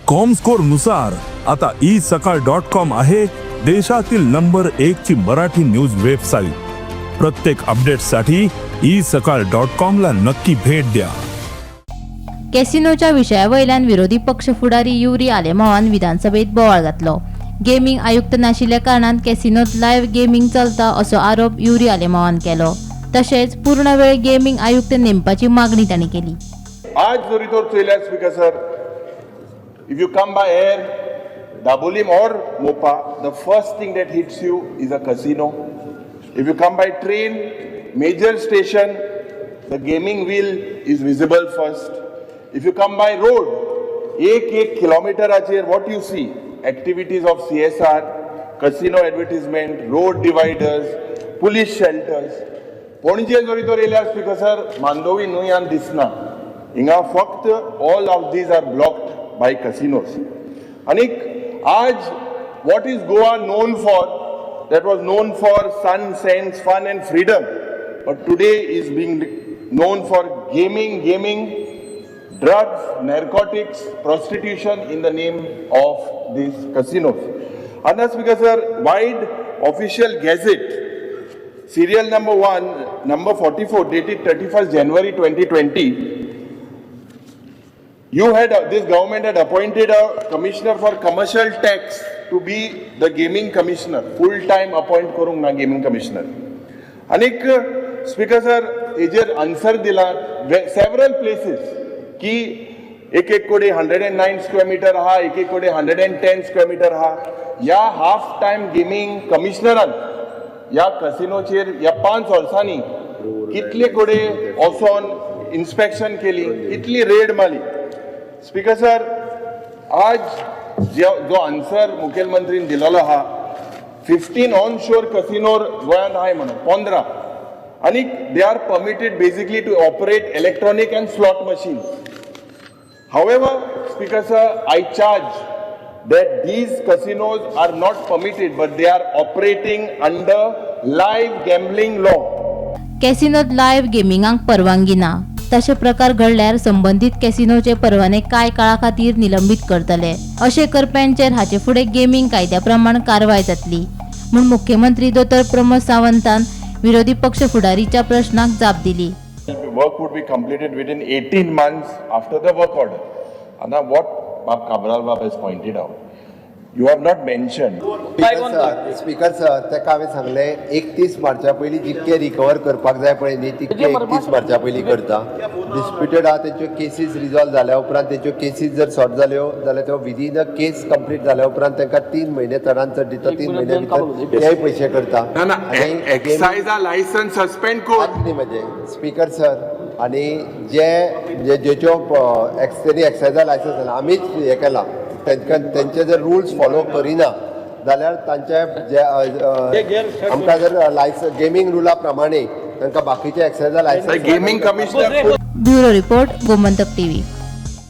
Comscore नुसार आता isakal.com आहे देशातील नंबर 1 ची मराठी न्यूज वेबसाईट। प्रत्येक अपडेटसाठी isakal.com ला नक्की भेट द्या। कॅसिनोच्या विशयावयल्यान विरोधी पक्ष फुडारी युरी आलेमावान विधानसभेत बोवाळ घातलो। गेमिंग आयुक्त नाशिल्ल्या कारणान कॅसिनोत लायव्ह गेमिंग चलता असो आरोप युरी आलेमावान केलो। तशेंच पूर्ण वेळ गेमिंग आयुक्त नेमपाची मागणी तांणी केली। आज जरी तो चयल्यार speaker sir, if you come by air, Dabolim or Mopa, the first thing that hits you is a casino. If you come by train, major station, the gaming wheel is visible first. If you come by road, 1 kilometer what you see? Activities of CSR, casino advertisement, road dividers, police shelters. Ponje जरी तो येयल्यार speaker sir, Mandovi न्हंयान दिसना। हिंगा फक्त all of these are blocked by casinos. Anik, आज what is Goa known for? That was known for sun, sense, fun and freedom. But today is being known for gaming, drugs, narcotics, prostitution in the name of these casinos. And that's because sir, wide official gazette, serial number 1, number 44, dated 31st January 2020, this government had appointed a commissioner for commercial tax to be the gaming commissioner, full-time appoint karung na gaming commissioner. Anik speaker sir, hejer answer dila several places ki एक कोडे 109 square metre हा, एक कोडे 110 square metre हा। या half time gaming कमिशनरान या कसिनोचेर या 5 वर्सांनी कितले कोडे वचोन इन्स्पेक्शन केली, कितली रेड मारली। स्पीकर सर, आज जो आन्सर मुख्यमंत्रीन दिलेलो हा, 15 ऑन शोर कसिनोर गोंयांत आहाय म्हणून 15, आणि they are permitted basically to operate electronic and slot machines. However, Speaker sir, I charge that these casinos are not permitted, but they are operating under live gambling law. कॅसिनोत live गेमिंगाक परवानगी ना, तसे प्रकार घडल्यार संबंधित कॅसिनोचे परवाने काय काळा खातीर निलंबित करतले, अशे करप्यांचेर हाचे फुडें गेमिंग कायद्या प्रमाण कारवाय जातली म्हूण मुख्यमंत्री दोतोर प्रमोद सावंतान विरोधी पक्ष फुडारीच्या प्रश्नाक जाप दिली। Work would be completed within 18 months after the work order. And now what Kabral Bab has pointed out, you have not mentioned. Speaker sir, तेका हांवें सांगलें 31 मार्चा पयलीं जितके रिकवर करपाक जाय पळय न्ही तितके 31 मार्चा पयलीं करता। डिस्प्युटेड आहा तेच्यो केसीस रिजॉल्व जाल्या उपरांत तेच्यो केसीस जर सॉर्ट जाल्यो जाल्यार त्यो विदीन अ केस कंप्लीट जाल्या उपरांत तांकां 3 म्हयने चडांत दिता, 3 म्हयने भितर तेय पयशे करता। एक्सायजा लायसन्स सस्पेंड कर म्हणजे स्पीकर सर, आणि जेच्यो एक्सायजा लायसन्स आमीच हे केला, त्यांचे जर रुल्स फॉलो करिना जाल्यार तांचे जे आमकां जर लायसन्स गेमिंग रुला प्रमाणे तांकां बाकीचे एक्सायजा licence gaming commissioner. Bureau report, Gomantak TV.